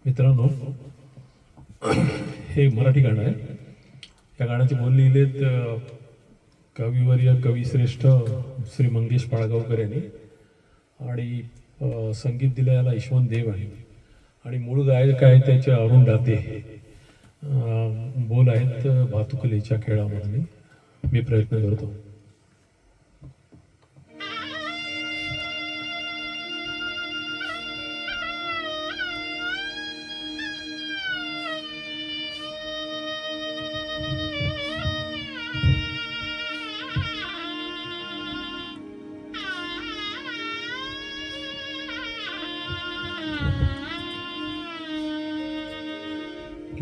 मित्रांनो, हे मराठी गाणं आहे. या गाण्याचे बोल लिहिलेत कविवर्य कविश्रेष्ठ श्री मंगेश पाळगावकर यांनी आणि संगीत दिलं याला यशवंत देव आहे आणि मूळ गायक आहे त्याचे अरुण दाते. बोल आहेत भातुकलीच्या खेळामधले. मी प्रयत्न करतो.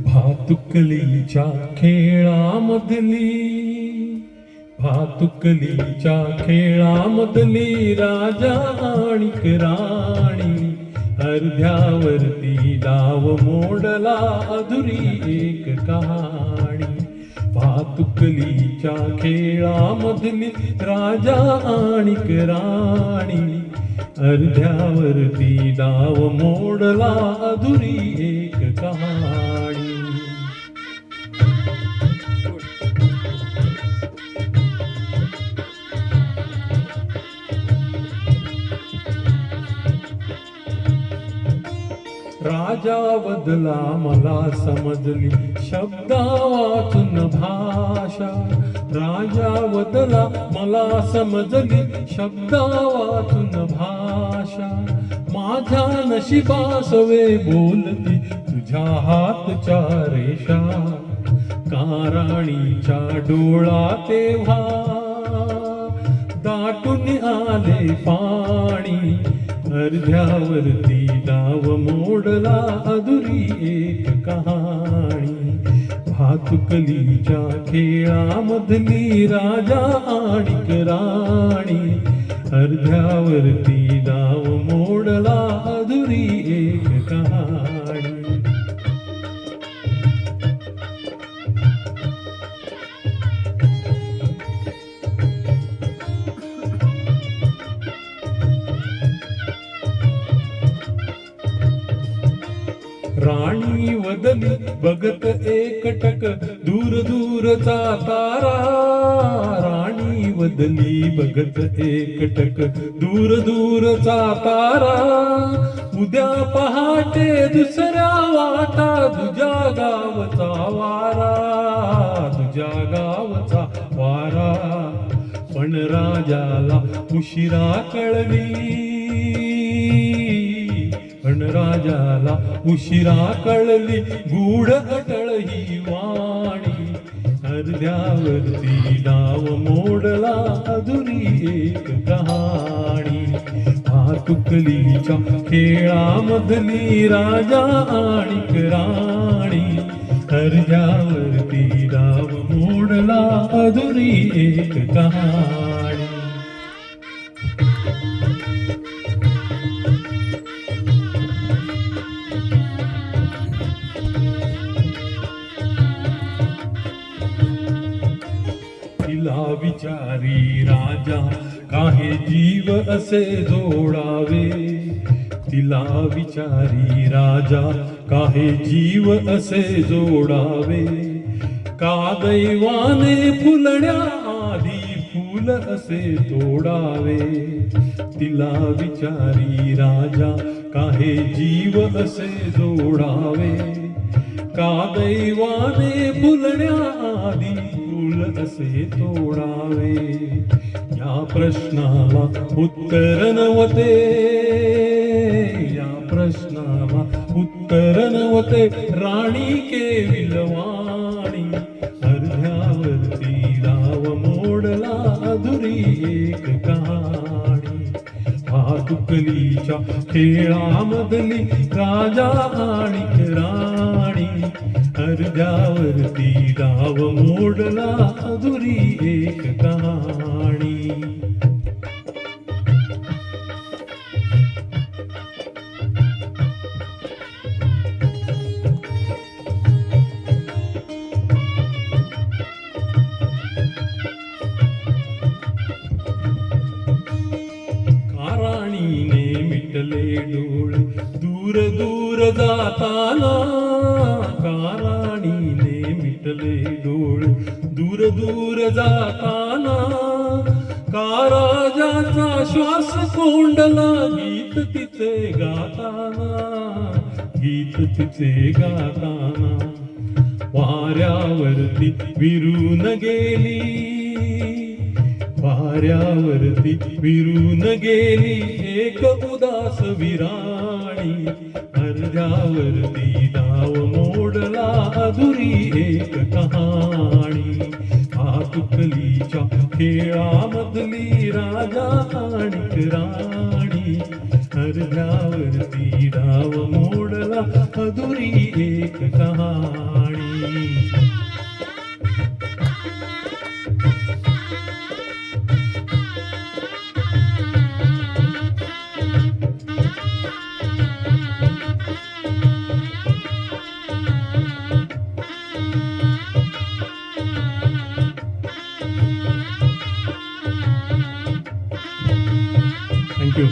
भातुकलीच्या खेळामधली, भातुकलीच्या खेळामधली राजा आणि राणी, अर्ध्यावरती डाव मोडला अधुरी एक कहाणी. भातुकलीच्या खेळामधली राजा आणि राणी, अर्ध्यावरती डाव मोडला अधुरी एक कहाणी. राजा बदला मला समजली शब्दा वाचून भाषा, राजा बदला मला समजली शब्दा वाचून भाषा. माझ्या नशिबासवे बोलती तुझ्या हातच्या रेषा, काराणीच्या डोळा तेव्हा दाटून आले पाणी, अर्ध्यावरती डाव मोडला अधुरी एक कहाणी. भातुकलीच्या खेळामधली राजा आणि राणी, अर्ध्यावरती डाव मोडला अधुरी एक कहाणी. राणी वदली बघत एकटक दूर दूरचा तारा, राणी वदली बघत एकटक दूर दूरचा तारा. उद्या पहाटे दुसऱ्या वाटा तुझ्या गावचा वारा, तुझ्या गावचा वारा. पण राजाला उशिरा कळली, पण राजाला उशिरा कळली गूढ अटळ ही वाणी, अर्ध्यावरती डाव मोडला अधुरी एक कहाणी. भातुकलीच्या खेळामधली राजा आणि राणी, अर्ध्यावरती डाव मोडला अधुरी एक कहाणी. तिला विचारी राजा काहे जीव असे जोडावे, तिला विचारी राजा काहे जीव असे जोडावे. का दैवाने फुलण्या आधी फूल असे तोडावे, तिला विचारी राजा काहे जीव असे जोडावे. का दैवाने फुलण्या आधी फूल असे तोडावे. या प्रश्नाला उत्तर नव्हते, या प्रश्नाला उत्तर नव्हते राणी केविलवाणी, अर्ध्यावरती डाव मोडला अधुरी एक कहाणी. भातुकलीच्या खेळामधली राजा आणि राणी, अर्ध्यावरती डाव मोडला अधुरी एक कहाणी. काराणीने मिटले डोळे दूर दूर जाता जाताना काराणीने मिटले डोळे, दूर दूर जाताना काराजाचा श्वास कोंडला, गीत तिचे गाताना, गीत तिचे गाताना. वाऱ्यावरती विरून गेली, वाऱ्यावरती विरून गेली एक उदास विराणी. अर्ध्यावरती डाव मोडला अधुरी एक कहाणी. आतुकलीच्या खेळामधली राजा आणि राणी. अर्ध्यावरती डाव मोडला अधुरी एक कहाणी. थँक्यू.